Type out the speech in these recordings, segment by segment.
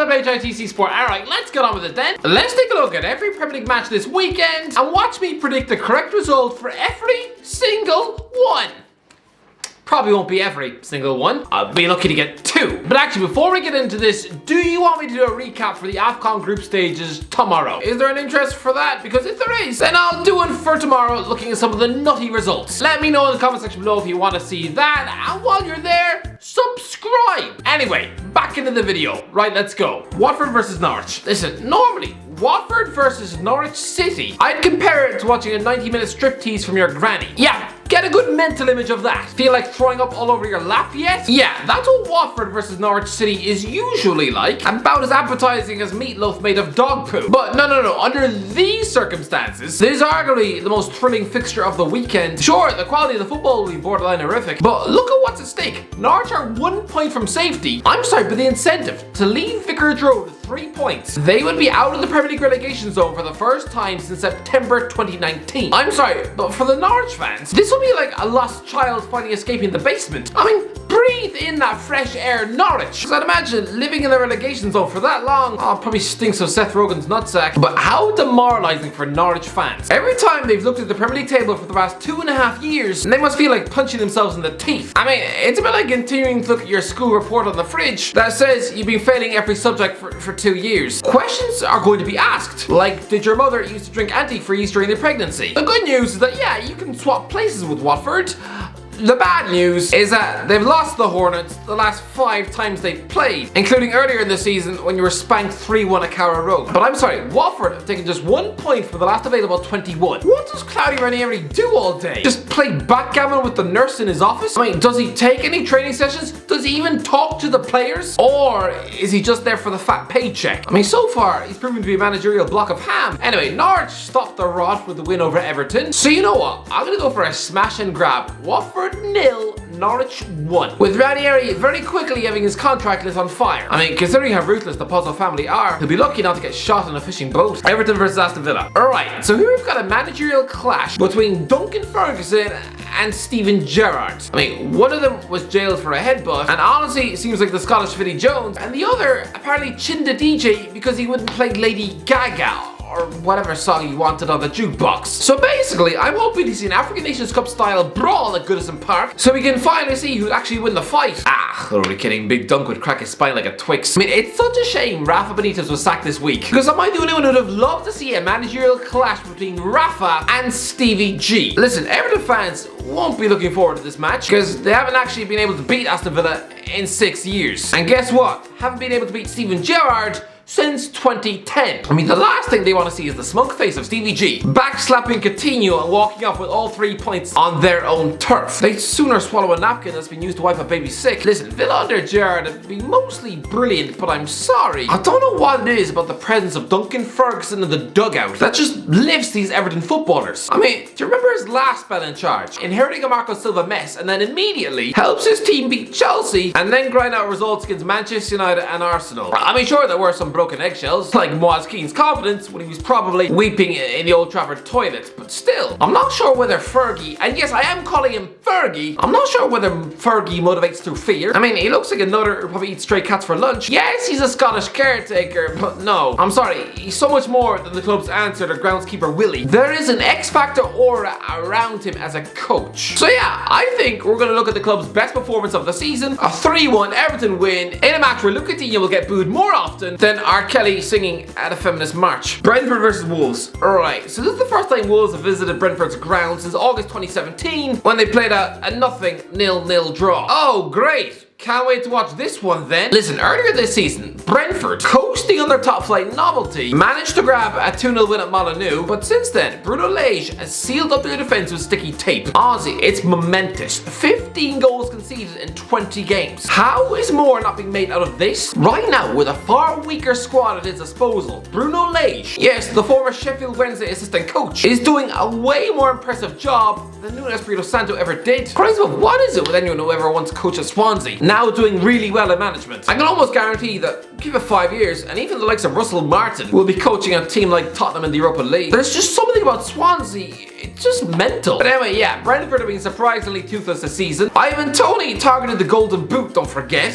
up HITC Sport? Alright, let's get on with it then. Let's take a look at every Premier League match this weekend and watch me predict the correct result for every single one. Probably won't be every single one. I'll be lucky to get 2. But actually, before we get into this, do you want me to do a recap for the AFCON group stages tomorrow? Is there an interest for that? Because if there is, then I'll do one for tomorrow, looking at some of the nutty results. Let me know in the comment section below if you want to see that. And while you're there, subscribe. Anyway, back into the video. Right, let's go. Watford versus Norwich. Listen, normally, Watford versus Norwich City, I'd compare it to watching a 90-minute striptease from your granny. Yeah. Get a good mental image of that. Feel like throwing up all over your lap yet? Yeah, that's what Watford versus Norwich City is usually like. About as appetizing as meatloaf made of dog poo. But no. Under these circumstances, this is arguably the most thrilling fixture of the weekend. Sure, the quality of the football will be borderline horrific, but look at what's at stake. Norwich are 1 point from safety. I'm sorry, but the incentive to leave Vicarage Road with 3 points. They would be out of the Premier League relegation zone for the first time since September 2019. I'm sorry, but for the Norwich fans, this will be like a lost child finally escaping the basement. I mean, breathe in that fresh air, Norwich. Because I'd imagine living in the relegation zone for that long, probably stinks of Seth Rogen's nutsack. But how demoralizing for Norwich fans. Every time they've looked at the Premier League table for the past 2.5 years, they must feel like punching themselves in the teeth. I mean, it's a bit like continuing to look at your school report on the fridge that says you've been failing every subject for 2 years. Questions are going to be asked, like, did your mother used to drink antifreeze during the pregnancy? The good news is that, yeah, you can swap places with Watford. The bad news is that they've lost the Hornets the last 5 times they've played, including earlier in the season when you were spanked 3-1 at Carrow Road. But I'm sorry, Watford have taken just 1 point for the last available 21. What does Claudio Ranieri do all day? Just play backgammon with the nurse in his office? I mean, does he take any training sessions? Does he even talk to the players? Or is he just there for the fat paycheck? I mean, so far, he's proven to be a managerial block of ham. Anyway, Norwich stopped the rot with the win over Everton. So you know what? I'm gonna go for a smash and grab. Watford 0, Norwich 1. With Ranieri very quickly having his contract list on fire. I mean, considering how ruthless the Pozzo family are, he'll be lucky not to get shot on a fishing boat. Everton versus Aston Villa. Alright, so here we've got a managerial clash between Duncan Ferguson and Steven Gerrard. I mean, one of them was jailed for a headbutt, and honestly seems like the Scottish Vinnie Jones, and the other apparently chinned a DJ because he wouldn't play Lady Gaga or whatever song you wanted on the jukebox. So basically, I'm hoping to see an African Nations Cup style brawl at Goodison Park, so we can finally see who'll actually win the fight. Totally kidding, Big Dunk would crack his spine like a Twix. I mean, it's such a shame Rafa Benitez was sacked this week, because am I the only one who'd have loved to see a managerial clash between Rafa and Stevie G? Listen, Everton fans won't be looking forward to this match, because they haven't actually been able to beat Aston Villa in 6 years. And guess what? Haven't been able to beat Steven Gerrard since 2010. I mean, the last thing they want to see is the smug face of Stevie G backslapping Coutinho and walking off with all 3 points on their own turf. They'd sooner swallow a napkin that's been used to wipe a baby sick. Listen, Villa under Gerrard have been mostly brilliant, but I'm sorry, I don't know what it is about the presence of Duncan Ferguson in the dugout that just lifts these Everton footballers. I mean, do you remember his last spell in charge? Inheriting a Marco Silva mess and then immediately helps his team beat Chelsea and then grind out results against Manchester United and Arsenal. I mean, sure, there were some broken eggshells, like Moise Keane's confidence when he was probably weeping in the Old Trafford toilet, but still, I'm not sure whether Fergie, and yes, I am calling him Fergie, I'm not sure whether Fergie motivates through fear. I mean, he looks like another who probably eats stray cats for lunch. Yes, he's a Scottish caretaker, but no, I'm sorry, he's so much more than the club's answer to groundskeeper Willie. There is an X-Factor aura around him as a coach. So yeah, I think we're going to look at the club's best performance of the season, a 3-1 Everton win, in a match where Luke Coutinho will get booed more often than R. Kelly singing at a feminist march. Brentford versus Wolves. Alright, so this is the first time Wolves have visited Brentford's ground since August 2017 when they played a nothing 0-0 draw. Oh, great! Can't wait to watch this one then. Listen, earlier this season, Brentford, coasting on their top flight novelty, managed to grab a 2-0 win at Molineux, but since then, Bruno Lage has sealed up their defence with sticky tape. Honestly, it's momentous. 15 goals conceded in 20 games. How is more not being made out of this? Right now, with a far weaker squad at his disposal, Bruno Lage, yes, the former Sheffield Wednesday assistant coach, is doing a way more impressive job than Nuno Espirito Santo ever did. Christ, well, what is it with anyone who ever once coached at Swansea now doing really well in management? I can almost guarantee that give it 5 years, and even the likes of Russell Martin will be coaching a team like Tottenham in the Europa League. There's just something about Swansea, it's just mental. But anyway, yeah, Brentford have been surprisingly toothless this season. Ivan Toney targeted the Golden Boot, don't forget.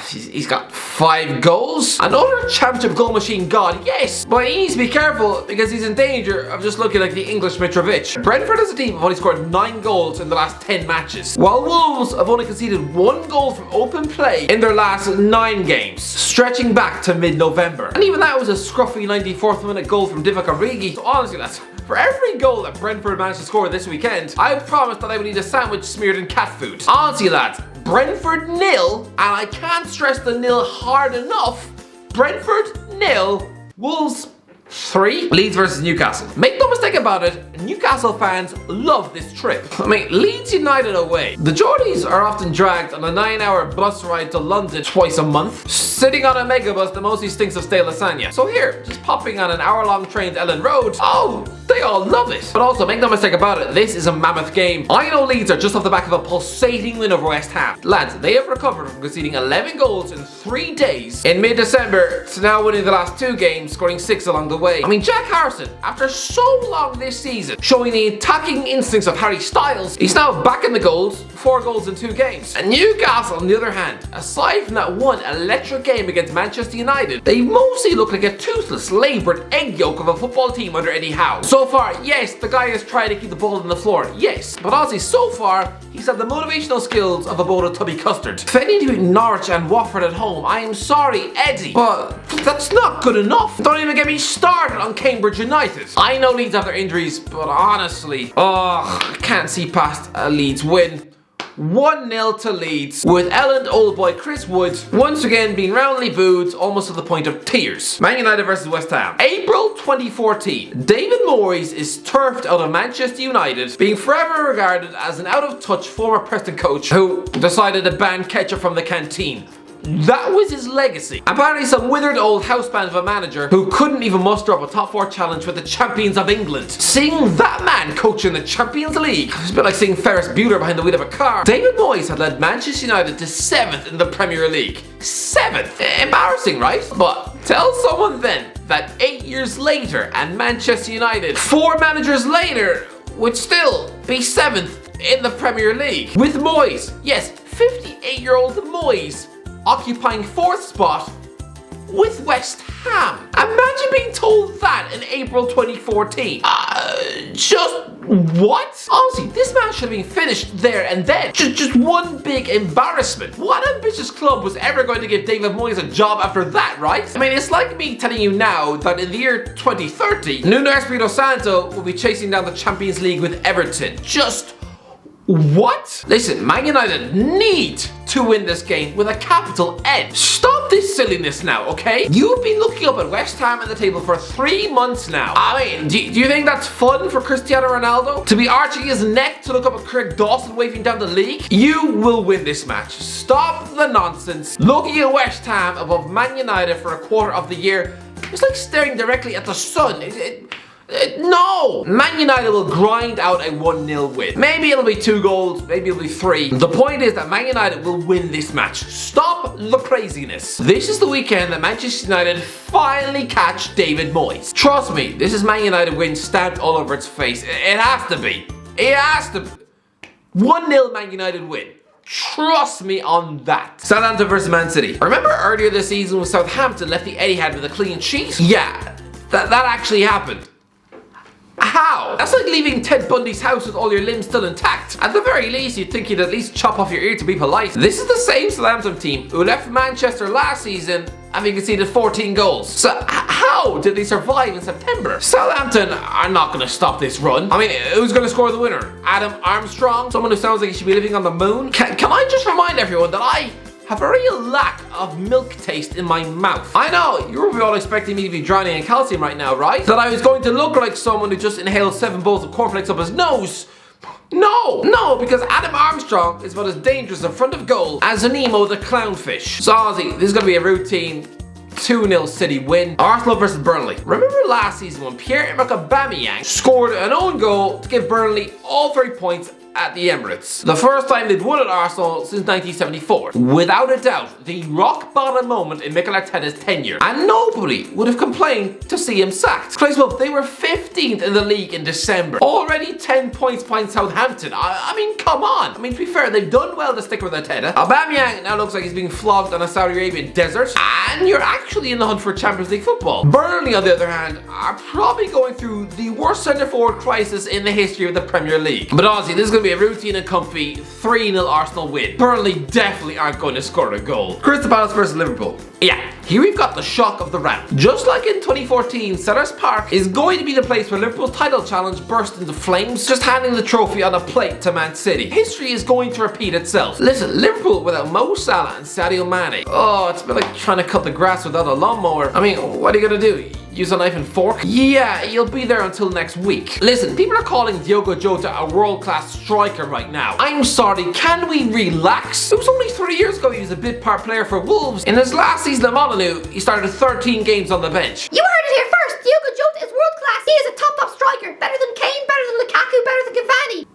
He's got 5 goals. Another championship goal machine god, yes, but he needs to be careful because he's in danger of just looking like the English Mitrovic. Brentford as a team have only scored 9 goals in the last 10 matches, while Wolves have only conceded 1 goal from open play in their last 9 games, stretching back to mid-November. And even that was a scruffy 94th minute goal from Divock Origi. So honestly, lads, for every goal that Brentford managed to score this weekend, I promised that I would eat a sandwich smeared in cat food. Honestly, lads, Brentford 0, and I can't stress the 0 hard enough, Brentford 0, Wolves 3. Leeds versus Newcastle. Make no mistake about it, Newcastle fans love this trip. I mean, Leeds United away. The Geordies are often dragged on a 9-hour bus ride to London twice a month, sitting on a megabus that mostly stinks of stale lasagna. So here, just popping on an hour-long train to Ellen Road, oh, they all love it. But also, make no mistake about it, this is a mammoth game. I know Leeds are just off the back of a pulsating win over West Ham. Lads, they have recovered from conceding 11 goals in 3 days in mid-December to now winning the last 2 games, scoring 6 along the way. I mean, Jack Harrison, after so long this season, showing the attacking instincts of Harry Styles, he's now back in the goals, 4 goals in 2 games. And Newcastle, on the other hand, aside from that one electric game against Manchester United, they mostly look like a toothless, laboured egg yolk of a football team under Eddie Howe. So far, yes, the guy is trying to keep the ball on the floor, yes, but honestly, so far, he's had the motivational skills of a bowl of tubby custard. Failing to beat Norwich and Watford at home, I am sorry, Eddie, but that's not good enough. Don't even get me started on Cambridge United. I know Leeds have their injuries, but honestly, I can't see past a Leeds win. 1-0 to Leeds, with Elland old boy Chris Wood once again being roundly booed almost to the point of tears. Man United versus West Ham. April 2014. David Moyes is turfed out of Manchester United, being forever regarded as an out-of-touch former Preston coach who decided to ban ketchup from the canteen. That was his legacy. Apparently some withered old houseband of a manager who couldn't even muster up a top 4 challenge with the champions of England. Seeing that man coach in the Champions League, it's a bit like seeing Ferris Bueller behind the wheel of a car. David Moyes had led Manchester United to 7th in the Premier League. 7th! Embarrassing, right? But tell someone then that 8 years later and Manchester United, 4 managers later, would still be 7th in the Premier League. With Moyes, yes, 58-year-old Moyes, occupying 4th spot with West Ham. Imagine being told that in April 2014. Just what? Honestly, this match should have been finished there and then. Just one big embarrassment. What ambitious club was ever going to give David Moyes a job after that, right? I mean, it's like me telling you now that in the year 2030, Nuno Espirito Santo will be chasing down the Champions League with Everton. Just what? Listen, Man United need to win this game with a capital N. Stop this silliness now, okay? You've been looking up at West Ham in the table for 3 months now. I mean, do you think that's fun for Cristiano Ronaldo? To be arching his neck to look up at Craig Dawson waving down the league? You will win this match. Stop the nonsense. Looking at West Ham above Man United for a quarter of the year, it's like staring directly at the sun. No! Man United will grind out a 1-0 win. Maybe it'll be 2 goals, maybe it'll be 3. The point is that Man United will win this match. Stop the craziness. This is the weekend that Manchester United finally catch David Moyes. Trust me, this is Man United win stamped all over its face. It has to be. It has to be. 1-0 Man United win. Trust me on that. Southampton versus Man City. Remember earlier this season when Southampton left the Etihad with a clean sheet? Yeah, that actually happened. How? That's like leaving Ted Bundy's house with all your limbs still intact. At the very least, you'd think you'd at least chop off your ear to be polite. This is the same Southampton team who left Manchester last season having conceded 14 goals. So how did they survive in September? Southampton are not going to stop this run. I mean, who's going to score the winner? Adam Armstrong? Someone who sounds like he should be living on the moon? Can I just remind everyone that I have a real lack of milk taste in my mouth. I know, you're all expecting me to be drowning in calcium right now, right? That I was going to look like someone who just inhaled 7 bowls of cornflakes up his nose. No, because Adam Armstrong is about as dangerous in front of goal as Nemo the clownfish. So honestly, this is going to be a routine 2-0 City win. Arsenal versus Burnley. Remember last season when Pierre-Emerick Aubameyang scored an own goal to give Burnley all 3 points at the Emirates. The first time they'd won at Arsenal since 1974. Without a doubt, the rock bottom moment in Mikel Arteta's tenure. And nobody would have complained to see him sacked. Christ, well, they were 15th in the league in December. Already 10 points behind Southampton. I mean, come on. I mean, to be fair, they've done well to stick with Arteta. Aubameyang now looks like he's being flogged on a Saudi Arabian desert. And you're actually in the hunt for Champions League football. Burnley, on the other hand, are probably going through the worst centre-forward crisis in the history of the Premier League. But honestly, this is going to be a routine and comfy 3-0 Arsenal win. Burnley definitely aren't going to score a goal. Crystal Palace versus Liverpool. Yeah, here we've got the shock of the round. Just like in 2014, Selhurst Park is going to be the place where Liverpool's title challenge burst into flames, just handing the trophy on a plate to Man City. History is going to repeat itself. Listen, Liverpool without Mo Salah and Sadio Mane. Oh, it's been like trying to cut the grass without a lawnmower. I mean, what are you gonna do? Use a knife and fork? Yeah, you'll be there until next week. Listen, people are calling Diogo Jota a world-class striker right now. I'm sorry, can we relax? It was only 3 years ago he was a bit part player for Wolves. In his last season at Molyneux, he started 13 games on the bench. You heard it here first. Diogo Jota is world-class. He is a top striker. Better than Kane, better than Lukaku, better than Cavani.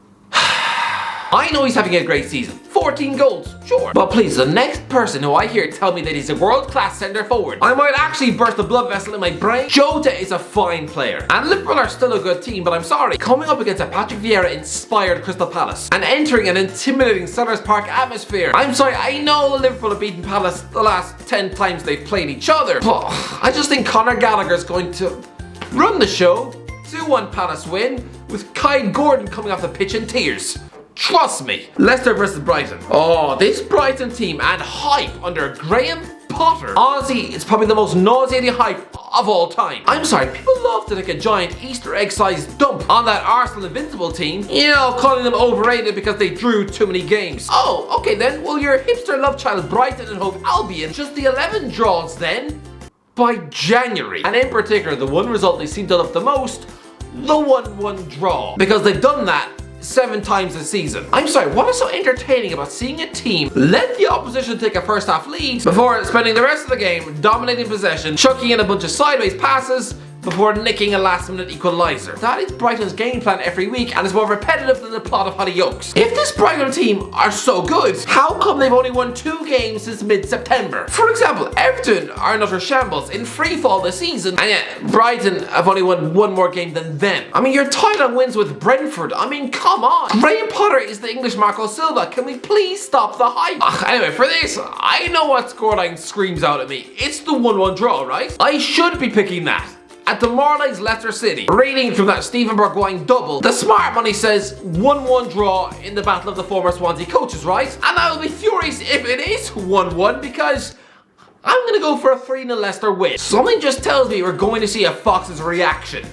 I know he's having a great season. 14 goals, sure. But please, the next person who I hear tell me that he's a world-class centre-forward, I might actually burst a blood vessel in my brain. Jota is a fine player. And Liverpool are still a good team, but I'm sorry. Coming up against a Patrick Vieira-inspired Crystal Palace and entering an intimidating Selhurst Park atmosphere. I'm sorry, I know Liverpool have beaten Palace the last 10 times they've played each other, but I just think Conor Gallagher's going to run the show. 2-1 Palace win, with Kai Gordon coming off the pitch in tears. Trust me. Leicester versus Brighton. Oh, this Brighton team and hype under Graham Potter. Honestly, it's probably the most nauseating hype of all time. I'm sorry, people love to take a giant Easter egg-sized dump on that Arsenal Invincible team. You know, calling them overrated because they drew too many games. Oh, okay then. Well, your hipster love child Brighton and Hove Albion, just the 11 draws then by January. And in particular, the one result they seem to love the most, the 1-1 draw. Because they've done that 7 times this season. I'm sorry, what is so entertaining about seeing a team let the opposition take a first half lead before spending the rest of the game dominating possession, chucking in a bunch of sideways passes before nicking a last minute equaliser? That is Brighton's game plan every week and is more repetitive than the plot of Hollyoaks. If this Brighton team are so good, how come they've only won 2 games since mid-September? For example, Everton are in utter shambles in free fall this season, and yet Brighton have only won 1 more game than them. I mean, you're tied on wins with Brentford. I mean, come on. Graham Potter is the English Marco Silva. Can we please stop the hype? Anyway, for this, I know what scoreline screams out at me. It's the 1-1 draw, right? I should be picking that. At demoralised Leicester City. Reading from that Stephen Bergwijn double, the smart money says 1-1 draw in the battle of the former Swansea coaches, right? And I will be furious if it is 1-1 because I'm going to go for a 3-0 Leicester win. Something just tells me we're going to see a Fox's reaction.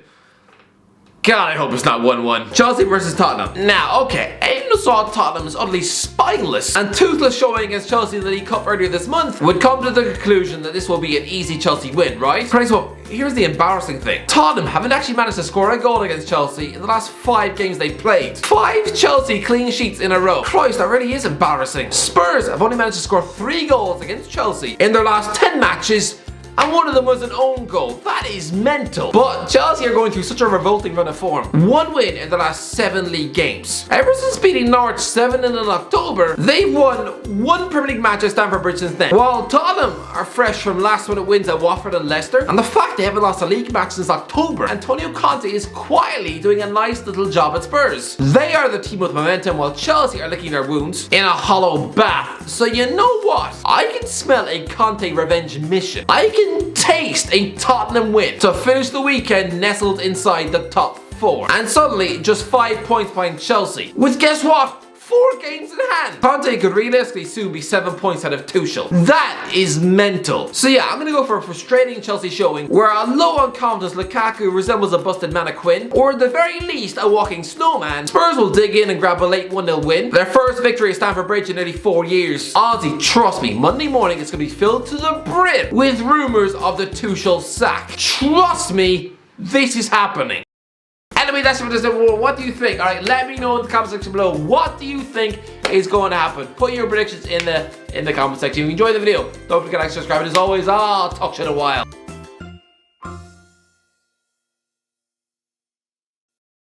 God, I hope it's not 1-1. Chelsea versus Tottenham. Now, okay, anyone who saw Tottenham's utterly spineless and toothless showing against Chelsea in the League Cup earlier this month would come to the conclusion that this will be an easy Chelsea win, right? Christ, well, here's the embarrassing thing. Tottenham haven't actually managed to score a goal against Chelsea in the last 5 games they've played. 5 Chelsea clean sheets in a row. Christ, that really is embarrassing. Spurs have only managed to score 3 goals against Chelsea in their last 10 matches, and one of them was an own goal. That is mental. But Chelsea are going through such a revolting run of form. 1 win in the last 7 league games. Ever since beating Norwich 7-0 in October, they've won 1 Premier League match at Stamford Bridge since then. While Tottenham are fresh from last minute wins at Watford and Leicester, and the fact they haven't lost a league match since October, Antonio Conte is quietly doing a nice little job at Spurs. They are the team with momentum while Chelsea are licking their wounds in a hollow bath. So you know what? I can smell a Conte revenge mission. I can taste a Tottenham win to finish the weekend nestled inside the top 4. And suddenly, just 5 points behind Chelsea. With guess what? 4 games in hand. Conte could realistically soon be 7 points out of Tuchel. That is mental. So yeah, I'm gonna go for a frustrating Chelsea showing where a low on confidence Lukaku resembles a busted mannequin, or at the very least a walking snowman. Spurs will dig in and grab a late 1-0 win. Their first victory at Stamford Bridge in nearly 4 years. Honestly, trust me, Monday morning it's gonna be filled to the brim with rumours of the Tuchel sack. Trust me, this is happening. Anyway, that's what it is. What do you think? Alright, let me know in the comment section below. What do you think is going to happen? Put your predictions in the comment section. If you enjoyed the video, don't forget to like, subscribe, and as always, I'll talk to you in a while.